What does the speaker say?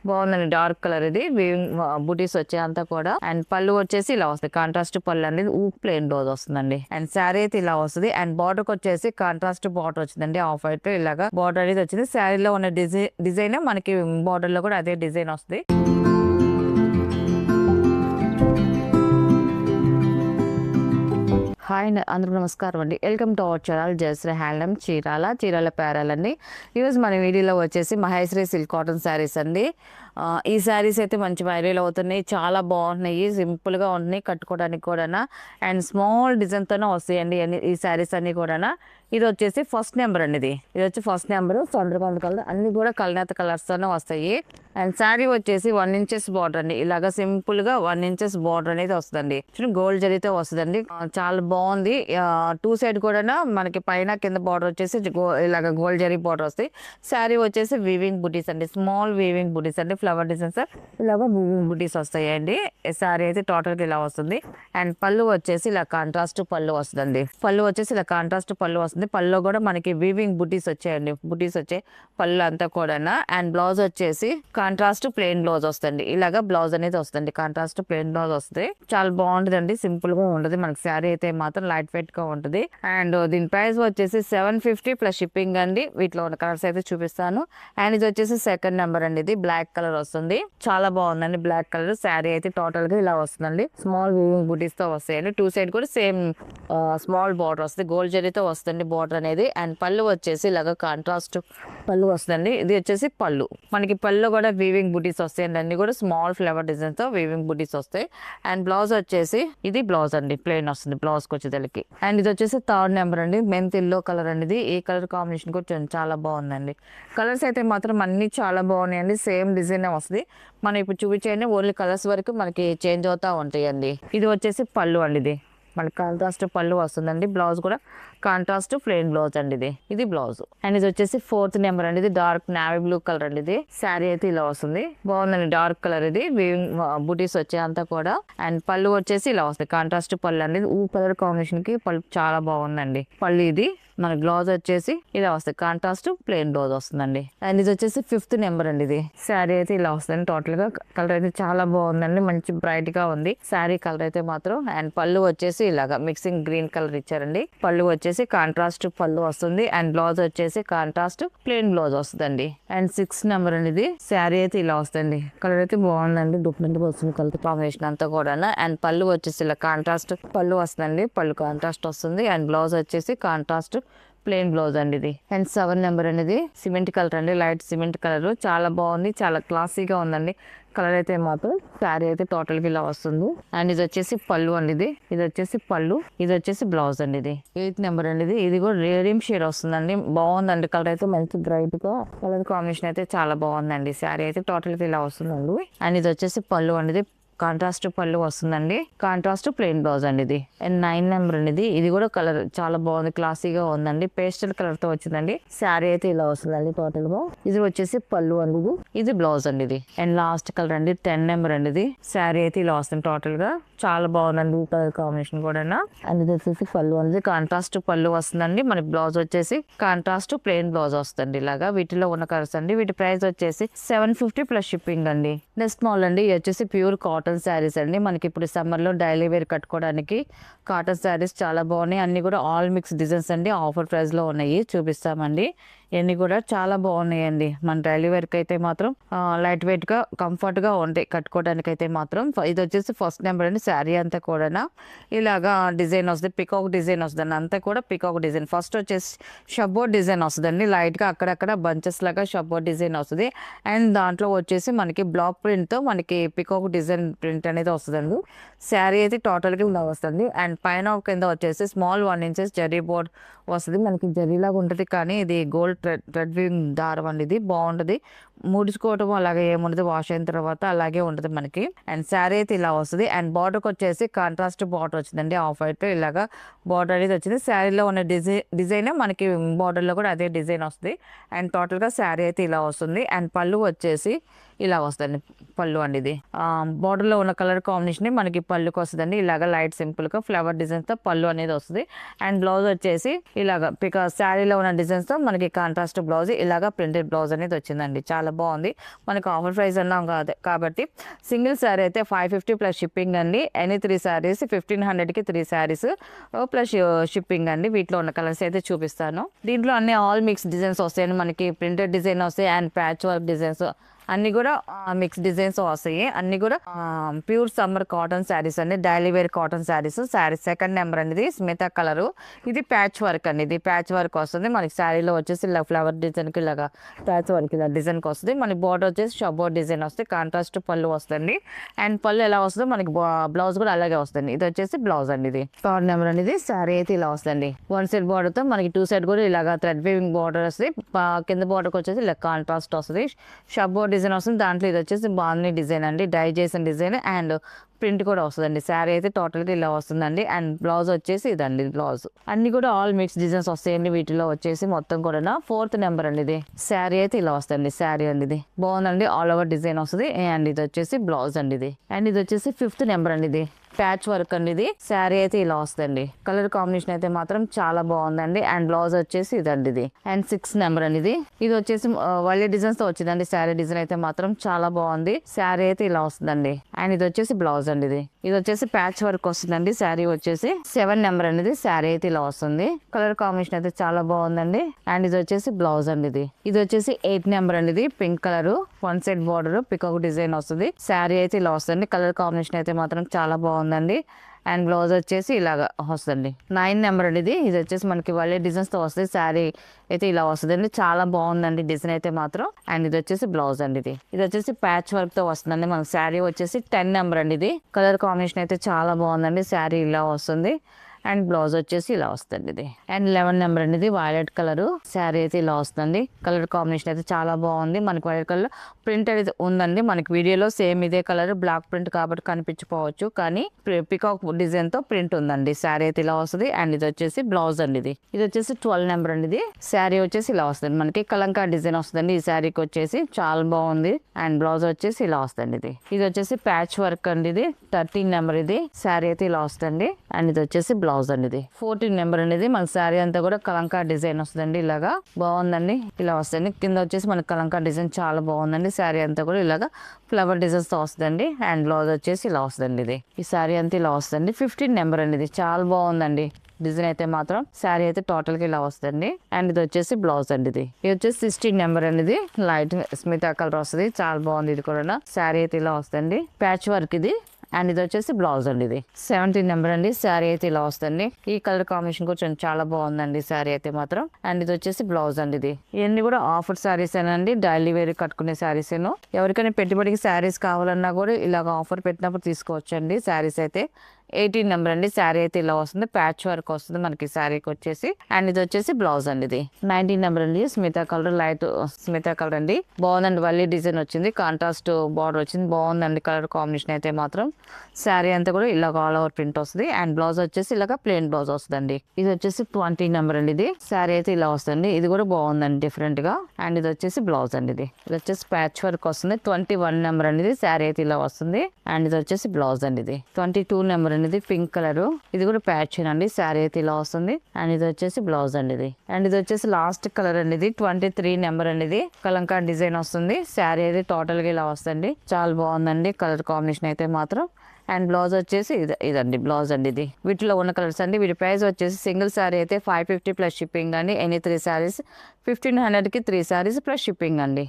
బాగుందండి. Dark colour ఇది బుటీస్ వచ్చాయి అంతా కూడా. అండ్ పళ్ళు వచ్చేసి ఇలా వస్తుంది. కాంట్రాస్ట్ పళ్ళు అనేది ప్లెయిన్ బ్లౌజ్ వస్తుందండి. అండ్ శారీ అయితే ఇలా వస్తుంది. అండ్ బార్డర్ వచ్చేసి కాంట్రాస్ట్ బార్డర్ వచ్చిందండి. ఆఫ్ వైట్ ఇలాగా బార్డర్ అనేది వచ్చింది. శారీలో ఉన్న డిజైన్ మనకి బార్డర్ లో కూడా అదే డిజైన్ వస్తుంది. హాయ్ అందరూ నమస్కారం అండి. Welcome to our channel Jayashree handloom Chirala పేరాలండి. ఈరోజు మన వీడియోలో వచ్చేసి మహేశ్వరి సిల్క్ కాటన్ శారీస్ అండి. ఈ శారీస్ అయితే మంచి వైరల్ అవుతున్నాయి, చాలా బాగున్నాయి, సింపుల్గా ఉన్నాయి కట్టుకోవడానికి కూడా. అండ్ స్మాల్ డిజైన్తోనే వస్తాయండి ఈ శారీస్ అన్నీ కూడా. ఇది వచ్చేసి ఫస్ట్ నెంబర్ అండి. ఇది వచ్చి ఫస్ట్ నెంబర్ చంద్రకాంత్ కలర్, అన్ని కూడా కల్నేత కలర్స్తోనే వస్తాయి. అండ్ శారీ వచ్చేసి 1 ఇంచెస్ బార్డర్ అండి. ఇలాగా సింపుల్ గా 1 ఇంచెస్ బార్డర్ అనేది వస్తుందండి. గోల్డ్ జరీతో వస్తుందండి. చాలా బాగుంది. 2 సైడ్ కూడా మనకి పైన కింద బార్డర్ వచ్చేసి ఇలాగ గోల్డ్ జరీ బార్డర్ వస్తాయి. శారీ వచ్చేసి వీవింగ్ బుటీస్ అండి. స్మాల్ వీవింగ్ బుటీస్ అండి. ఫ్లవర్ డిజైన్స్ ఇలాగ వీవింగ్ బుటీస్ వస్తాయండి. శారీ అయితే టోటల్ గా ఇలా వస్తుంది. అండ్ పళ్ళు వచ్చేసి ఇలా కాంట్రాస్ట్ పళ్ళు వస్తుందండి. పళ్ళు వచ్చేసి ఇలా కాంట్రాస్ట్ పళ్ళు వస్తుంది. పళ్ళు కూడా మనకి వీవింగ్ బుటీస్ వచ్చాయండి. బుటీస్ వచ్చాయి పళ్ళు అంతా కూడా. అండ్ బ్లౌజ్ వచ్చేసి కాంట్రాస్ట్ ప్లెయిన్ బ్లౌజ్ వస్తుంది. ఇలాగా బ్లౌజ్ అనేది వస్తుంది. కాంట్రాస్ట్ ప్లెయిన్ బ్లౌజ్ వస్తుంది. చాలా బాగుంటుంది. సింపుల్ గా ఉంటుంది. మనకి శారీ అయితే మాత్రం లైట్ వెయిట్ గా ఉంటుంది. అండ్ దీని ప్రైస్ వచ్చేసి 750 ప్లస్ షిప్పింగ్ అండి. వీటిలో ఉన్న కలర్స్ అయితే చూపిస్తాను. అండ్ ఇది వచ్చేసి సెకండ్ నెంబర్ అండి. ఇది బ్లాక్ కలర్ వస్తుంది. చాలా బాగుందండి బ్లాక్ కలర్. శారీ అయితే టోటల్ గా ఇలా వస్తుందండి. స్మాల్ వీవింగ్ బుటీస్ తో వస్తాయండి. 2 సైడ్ కూడా సేమ్ స్మాల్ బార్డర్ వస్తుంది. గోల్డ్ జరీతో వస్తుంది బార్డర్ అనేది. అండ్ పళ్ళు వచ్చేసి ఇలాగ కాంట్రాస్ట్ పళ్ళు వస్తుందండి. ఇది వచ్చేసి పళ్ళు. మనకి పళ్ళు కూడా వీవింగ్ బుటీస్ వస్తాయండి. అన్ని కూడా స్మాల్ ఫ్లవర్ డిజైన్ తో వీవింగ్ బుటీస్ వస్తాయి. అండ్ బ్లౌజ్ వచ్చేసి ఇది బ్లౌజ్ అండి. ప్లెయిన్ వస్తుంది బ్లౌజ్ వచ్చేసరికి. అండ్ ఇది వచ్చేసి థర్డ్ నెంబర్ అండి. మెంత్ ఎల్లో కలర్ అండి. ఈ కలర్ కాంబినేషన్ కూడా చాలా బాగుందండి. కలర్స్ అయితే మాత్రం అన్ని చాలా బాగున్నాయండి. సేమ్ డిజైన్ వస్తుంది. మనం ఇప్పుడు చూపించేయండి ఓన్లీ కలర్స్ వరకు మనకి చేంజ్ అవుతా ఉంటాయండి. ఇది వచ్చేసి పళ్ళు అండి. ఇది మనకి కాంట్రాస్ట్ పళ్ళు వస్తుందండి. బ్లౌజ్ కూడా కాంట్రాస్ట్ ప్లెయిన్ బ్లౌజ్ అండి. ఇది బ్లౌజ్. అండ్ ఇది వచ్చేసి ఫోర్త్ నెంబర్ అండి. ఇది డార్క్ నావీ బ్లూ కలర్ అండి. ఇది శారీ అయితే ఇలా వస్తుంది. బాగుందండి డార్క్ కలర్. ఇది బుటీస్ వచ్చాయి అంతా కూడా. అండ్ పళ్ళు వచ్చేసి ఇలా వస్తుంది. కాంట్రాస్ట్ పళ్ళు అండి. కలర్ కాంబినేషన్ కి పళ్ళు చాలా బాగుందండి. పళ్ళు ఇది మన బ్లౌజ్ వచ్చేసి ఇలా వస్తుంది. కాంట్రాస్ట్ ప్లెయిన్ బ్లౌజ్ వస్తుందండి. అండ్ ఇది వచ్చేసి 5th నెంబర్ అండి. ఇది శారీ అయితే ఇలా వస్తుంది. టోటల్ గా కలర్ అయితే చాలా బాగుందండి. మంచి బ్రైట్ గా ఉంది శారీ కలర్ అయితే మాత్రం. అండ్ పళ్ళు వచ్చేసి ఇలాగా మిక్సింగ్ గ్రీన్ కలర్ ఇచ్చారండి. పళ్ళు వచ్చేసి కాంట్రాస్ట్ పళ్ళు వస్తుంది. అండ్ బ్లౌజ్ వచ్చేసి కాంట్రాస్ట్ ప్లెయిన్ బ్లౌజ్ వస్తుందండి. అండ్ 6th నెంబర్ అండి. ఇది శారీ అయితే ఇలా వస్తుంది. కలర్ అయితే బాగుందండి. డిఫరెంట్ గా వస్తుంది కలర్ కాంబినేషన్ అంతా కూడా. అండ్ పళ్ళు వచ్చేసి ఇలా కాంట్రాస్ట్ పళ్ళు వస్తుందండి. పళ్ళు కాంట్రాస్ట్ వస్తుంది. అండ్ బ్లౌజ్ వచ్చేసి కాంట్రాస్ట్ ప్లెయిన్ బ్లౌజ్ అండి. ఇది అండ్ 7 నెంబర్ అనేది సిమెంట్ కలర్ అండి. లైట్ సిమెంట్ కలర్ చాలా బాగుంది. చాలా క్లాసీగా ఉందండి. కలర్ అయితే మాత్రం శారీ అయితే టోటల్ గా ఇలా వస్తుంది. అండ్ ఇది వచ్చేసి పళ్ళు అండి. ఇది వచ్చేసి పళ్ళు. ఇది వచ్చేసి బ్లౌజ్ అండి. ఇది 8th నెంబర్ అండి. ఇది కూడా రేడియం షేడ్ వస్తుందండి. బాగుందండి. కలర్ అయితే మంచి బ్రైట్ గా కలర్ కాంబినేషన్ అయితే చాలా బాగుందండి. శారీ అయితే టోటల్ గా ఇలా వస్తుందండి. అండ్ ఇది వచ్చేసి పళ్ళు అండి. కాంట్రాస్ట్ పళ్ళు వస్తుందండి. కాంట్రాస్ట్ ప్లెయిన్ బ్లౌజ్ అండి. ఇది అండ్ 9 నెంబర్ అండి. ఇది కూడా కలర్ చాలా బాగుంది. క్లాసీగా ఉందండి. పేస్టల్ కలర్ తో వచ్చిందండి. శారీ అయితే ఇలా వస్తుందండి టోటల్ గా. ఇది వచ్చేసి పళ్ళు అండి. ఇది బ్లౌజ్ అండి. ఇది అండ్ లాస్ట్ కలర్ అండి 10 నెంబర్ అండి. ఇది శారీ అయితే ఇలా వస్తుంది టోటల్ గా. చాలా బాగుందండి ఈ కలర్ కాంబినేషన్ కూడా. అండ్ ఇది వచ్చేసి పళ్ళు అనేది కాంట్రాస్ట్ పళ్ళు వస్తుందండి. మన బ్లౌజ్ వచ్చేసి కాంట్రాస్ట్ ప్లెయిన్ బ్లౌజ్ వస్తుంది. ఇలాగా వీటిలో ఉన్న కలర్స్ అండి. వీటి ప్రైస్ వచ్చేసి 750 ప్లస్ షిప్పింగ్ అండి. నెక్స్ట్ మోడల్ అండి. ఇది వచ్చేసి ప్యూర్ కాటన్ శారీస్ అండి. మనకి ఇప్పుడు సమ్మర్ లో డైలీ వేర్ కట్టుకోవడానికి కాటన్ శారీస్ చాలా బాగున్నాయి. అన్ని కూడా ఆల్ మిక్స్ డిజైన్స్ అండి. ఆఫర్ ప్రైస్ లో ఉన్నాయి. చూపిస్తామండి. ఇవన్నీ కూడా చాలా బాగున్నాయండి. మన డైలీ వేర్ కి అయితే మాత్రం లైట్ వెయిట్ గా కంఫర్ట్ గా ఉంటాయి కట్టుకోవడానికి అయితే మాత్రం. ఇది వచ్చేసి ఫస్ట్ నెంబర్ అండి. శారీ అంతా కూడా ఇలాగా డిజైన్ వస్తుంది. పికాక్ డిజైన్ వస్తుంది. అంతా కూడా పికాక్ డిజైన్. ఫస్ట్ వచ్చేసి షబ్బోర్డ్ డిజైన్ వస్తుందండి. లైట్ గా అక్కడక్కడ బంచెస్ లాగా షబ్బోర్డ్ డిజైన్ వస్తుంది. అండ్ దాంట్లో వచ్చేసి మనకి బ్లాక్ ప్రింట్ తో మనకి పికాక్ డిజైన్ ప్రింట్ అనేది వస్తుందండి. శారీ అయితే టోటల్ గా ఇలా వస్తుంది. అండ్ పైన కింద వచ్చేసి స్మాల్ 1 ఇంచెస్ జరీ బోర్డ్ వస్తుంది. మనకి జరీలాగా ఉంటుంది కానీ ఇది గోల్డ్ థ్రెడ్ వీవింగ్ దారం అండి. ఇది బాగుంటుంది. ముడుచుకోవటం అలాగే ఏముండదు. వాష్ అయిన తర్వాత అలాగే ఉంటుంది మనకి. అండ్ శారీ అయితే ఇలా వస్తుంది. అండ్ బార్డర్కి వచ్చేసి కాంట్రాస్ట్ బార్డర్ వచ్చిందండి. ఆఫ్ వైట్ ఇలాగా బార్డర్ అనేది వచ్చింది. శారీలో ఉన్న డిజైన్ మనకి బార్డర్ లో కూడా అదే డిజైన్ వస్తుంది. అండ్ టోటల్ గా శారీ అయితే ఇలా వస్తుంది. అండ్ పళ్ళు వచ్చేసి ఇలా వస్తుంది. పళ్ళు అండి. ఇది బార్డర్ లో ఉన్న కలర్ కాంబినేషన్ మనకి పళ్ళుకి వస్తుందండి. ఇలాగా లైట్ సింపుల్ గా ఫ్లవర్ డిజైన్స్ తో పళ్ళు అనేది వస్తుంది. అండ్ బ్లౌజ్ వచ్చేసి ఇలాగా శారీలో ఉన్న డిజైన్స్ తో మనకి కాంట్రాస్ట్ బ్లౌజ్ ఇలాగా ప్రింటెడ్ బ్లౌజ్ అనేది వచ్చిందండి. చాలా చాలా బాగుంది. మనకు ఆఫర్ ప్రైస్ అన్నాం కాదు కాబట్టి సింగిల్ శారీ అయితే 550 ప్లస్ షిప్పింగ్ అండి. ఎనీ 3 శారీస్ 1500కి 3 శారీస్ ప్లస్ షిప్పింగ్ అండి. వీటిలో ఉన్న కలర్స్ అయితే చూపిస్తాను. దీంట్లో అన్ని ఆల్ మిక్స్ డిజైన్స్ వస్తాయండి. మనకి ప్రింటెడ్ డిజైన్ వస్తాయి అండ్ ప్యాచ్ వర్క్ డిజైన్స్ అన్ని కూడా మిక్స్ డిజైన్స్ వస్తాయి. అన్ని కూడా ప్యూర్ సమ్మర్ కాటన్ శారీస్ అండి. Daily wear cotton saris. Sari second number అనేది స్మిత కలరు. ఇది ప్యాచ్ వర్క్ అండి. ఇది ప్యాచ్ వర్క్ వస్తుంది మనకి. శారీలో వచ్చేసి ఇలా ఫ్లవర్ డిజైన్కి ఇలాగా ప్యాచ్ వర్క్ ఇలా డిజైన్కి వస్తుంది. మనకి బార్డర్ వచ్చేసి షబ్బోర్డ్ డిజైన్ వస్తుంది. కాంట్రాస్ట్ పళ్ళు వస్తుంది అండ్ పళ్ళు ఎలా వస్తుందో మనకి బ్లౌజ్ కూడా అలాగే వస్తుంది. ఇది వచ్చేసి బ్లౌజ్ అండి. ఇది థర్డ్ నెంబర్ అనేది శారీ అయితే ఇలా వస్తుంది. వన్ సైడ్ బార్డర్తో మనకి టూ సైడ్ కూడా ఇలాగా థ్రెడ్ వీవింగ్ బార్డర్ వస్తుంది. కింద బార్డర్కి వచ్చేసి ఇలా కాంట్రాస్ట్ వస్తుంది. షబ్బోర్డ్ డిజైన్ వస్తుంది. దాంట్లో ఇది వచ్చేసి బాగుంది డిజైన్ అండి. డై చేసిన డిజైన్ అండ్ ప్రింట్ కూడా వస్తుందండి. శారీ అయితే టోటల్గా ఇలా వస్తుందండి. అండ్ బ్లౌజ్ వచ్చేసి ఇదండి బ్లౌజ్. అన్ని కూడా ఆల్ మిక్స్ డిజైన్స్ వస్తాయండి. వీటిలో వచ్చేసి మొత్తం కూడా ఫోర్త్ నెంబర్ అండి. ఇది శారీ అయితే ఇలా వస్తుంది. శారీ అండి ఇది బాగుందండి. ఆల్ ఓవర్ డిజైన్ వస్తుంది అండ్ ఇది వచ్చేసి బ్లౌజ్ అండి ఇది. అండ్ ఇది వచ్చేసి ఫిఫ్త్ నెంబర్ అండి. ఇది ప్యాచ్ వర్క్ అండి. ఇది శారీ అయితే ఇలా వస్తుంది. కలర్ కాంబినేషన్ అయితే మాత్రం చాలా బాగుందండి. అండ్ బ్లౌజ్ వచ్చేసి ఇదండి ఇది. అండ్ 6 నెంబర్ అండి. ఇది వచ్చేసి వల్లి డిజైన్స్ తో వచ్చిందండి. శారీ డిజైన్ అయితే మాత్రం చాలా బాగుంది. శారీ అయితే ఇలా వస్తుందండి. అండ్ ఇది వచ్చేసి బ్లౌజ్ అండి. ఇది వచ్చేసి ప్యాచ్ వర్క్ వస్తుందండి. శారీ వచ్చేసి 7 నెంబర్ అనేది. శారీ అయితే ఇలా వస్తుంది. కలర్ కాంబినేషన్ అయితే చాలా బాగుందండి. అండ్ ఇది వచ్చేసి బ్లౌజ్ అండి. ఇది వచ్చేసి 8 నెంబర్ అండి. ఇది pink colour one side border peacock design వస్తుంది. శారీ అయితే ఇలా వస్తుంది. కలర్ కాంబినేషన్ అయితే మాత్రం చాలా బాగుందండి. అండ్ బ్లౌజ్ వచ్చేసి ఇలాగా వస్తుంది. 9 నెంబర్ అండి. ఇది వచ్చేసి మనకి వాళ్ళే డిజైన్స్ తో వస్తుంది. శారీ అయితే ఇలా వస్తుందండి. చాలా బాగుందండి డిజైన్ అయితే మాత్రం. అండ్ ఇది వచ్చేసి బ్లౌజ్ అండి. ఇది వచ్చేసి ప్యాచ్ వర్క్ తో వస్తుందండి. మనకి శారీ వచ్చేసి 10 నెంబర్ అండి. ఇది కలర్ కాంబినేషన్ అయితే చాలా బాగుందండి. శారీ ఇలా వస్తుంది అండ్ బ్లౌజ్ వచ్చేసి ఇలా వస్తుంది. ఇది అండ్ 11 నెంబర్ అనేది వైలెట్ కలర్. శారీ అయితే ఇలా వస్తుంది. కలర్ కాంబినేషన్ అయితే చాలా బాగుంది. మనకి వైలెట్ కలర్ ప్రింట్ అయితే ఉందండి. మనకి వీడియోలో సేమ్ ఇదే కలర్ బ్లాక్ ప్రింట్ కాబట్టి కనిపించకపోవచ్చు, కానీ పికాక్ డిజైన్ తో ప్రింట్ ఉందండి. శారీ అయితే ఇలా వస్తుంది అండ్ ఇది వచ్చేసి బ్లౌజ్ అండి. ఇది వచ్చేసి 12 నెంబర్ అండి. ఇది శారీ వచ్చేసి ఇలా వస్తుంది. మనకి కలంకా డిజైన్ వస్తుందండి. ఈ శారీకి వచ్చేసి చాలా బాగుంది అండ్ బ్లౌజ్ వచ్చేసి ఇలా వస్తుంది. ఇది వచ్చేసి ప్యాచ్ వర్క్ అండి. ఇది 13 నెంబర్. ఇది శారీ అయితే ఇలా వస్తుంది అండ్ ఇది వచ్చేసి బ్లౌజ్ అండి. ఇది 14 నెంబర్ అనేది. మన శారీ అంతా కూడా కలంకా డిజైన్ వస్తుందండి. ఇలాగా బాగుందండి. ఇలా వస్తుంది. కింద వచ్చేసి మనకి కలంకా డిజైన్ చాలా బాగుందండి. శారీ అంతా కూడా ఇలాగా ఫ్లవర్ డిజైన్స్ తో వస్తుందండి అండ్ బ్లౌజ్ వచ్చేసి ఇలా వస్తుందండి. ఈ శారీ అంతా ఇలా వస్తుంది. 15 నెంబర్ అనేది. చాలా బాగుందండి డిజైన్ అయితే మాత్రం. శారీ అయితే టోటల్ గా ఇలా వస్తుంది అండ్ ఇది వచ్చేసి బ్లౌజ్ అండి. ఇది వచ్చేసి 16 నెంబర్ అనేది. లైట్ స్మితా కలర్ వస్తుంది. చాలా బాగుంది. ఇది కూడా శారీ అయితే ఇలా వస్తుంది. ప్యాచ్ వర్క్ ఇది అండ్ ఇది వచ్చేసి బ్లౌజ్ అండి. ఇది 17 నెంబర్ అండి. శారీ అయితే ఇలా వస్తుంది. ఈ కలర్ కాంబినేషన్ కూడా చాలా బాగుందండి శారీ అయితే మాత్రం. అండ్ ఇది వచ్చేసి బ్లౌజ్ అండి. ఇవన్నీ కూడా ఆఫర్ శారీస్ అండి. డైలీ వేర్ కట్టుకునే శారీస్. ఎవరికైనా పెట్టుబడికి శారీస్ కావాలన్నా కూడా ఇలాగ ఆఫర్ పెట్టినప్పుడు తీసుకోవచ్చండి. శారీస్ అయితే 18 నెంబర్ అండి. శారీ అయితే ఇలా వస్తుంది. ప్యాచ్ వర్క్ వస్తుంది మనకి శారీకి వచ్చేసి అండ్ ఇది వచ్చేసి బ్లౌజ్ అండి. ఇది 19 నెంబర్ అండి. Smita colour light Smita colour అండి. బాగుందండి. వల్లి డిజైన్ వచ్చింది. కాంట్రాస్ట్ బార్డర్ వచ్చింది. బాగుందండి కలర్ కాంబినేషన్ అయితే మాత్రం. శారీ అంతా కూడా ఇలా ఆల్ ఓవర్ ప్రింట్ వస్తుంది అండ్ బ్లౌజ్ వచ్చేసి ఇలాగ ప్లెయిన్ బ్లౌజ్ వస్తుందండి. ఇది వచ్చేసి 20 నెంబర్ అండి. ఇది శారీ అయితే ఇలా వస్తుంది. ఇది కూడా బాగుందండి డిఫరెంట్ గా అండ్ ఇది వచ్చేసి బ్లౌజ్ అండి. ఇది వచ్చేసి ప్యాచ్ వర్క్ వస్తుంది. 21 నెంబర్ అండి. శారీ అయితే ఇలా వస్తుంది అండ్ ఇది వచ్చేసి బ్లౌజ్ అండి. ఇది 22 నెంబర్ అనేది పింక్ కలర్. ఇది కూడా ప్యాచ్ అండి. శారీ అయితే ఇలా వస్తుంది అండ్ ఇది వచ్చేసి బ్లౌజ్ అండి. అండ్ ఇది వచ్చేసి లాస్ట్ కలర్ అండి. 23 నెంబర్ అనేది. కలంకా డిజైన్ వస్తుంది. శారీ అయితే టోటల్ గా ఇలా వస్తుంది. చాలా బాగుందండి కలర్ కాంబినేషన్ అయితే మాత్రం. అండ్ బ్లౌజ్ వచ్చేసి ఇదండి బ్లౌజ్ అండి. వీటిలో ఉన్న కలర్స్ అండి. వీటి ప్రైస్ వచ్చేసి సింగిల్ శారీ అయితే 550 ప్లస్ షిప్పింగ్ అండి. ఎనీ 3 శారీస్ 1500కి 3 శారీస్ ప్లస్ షిప్పింగ్ అండి.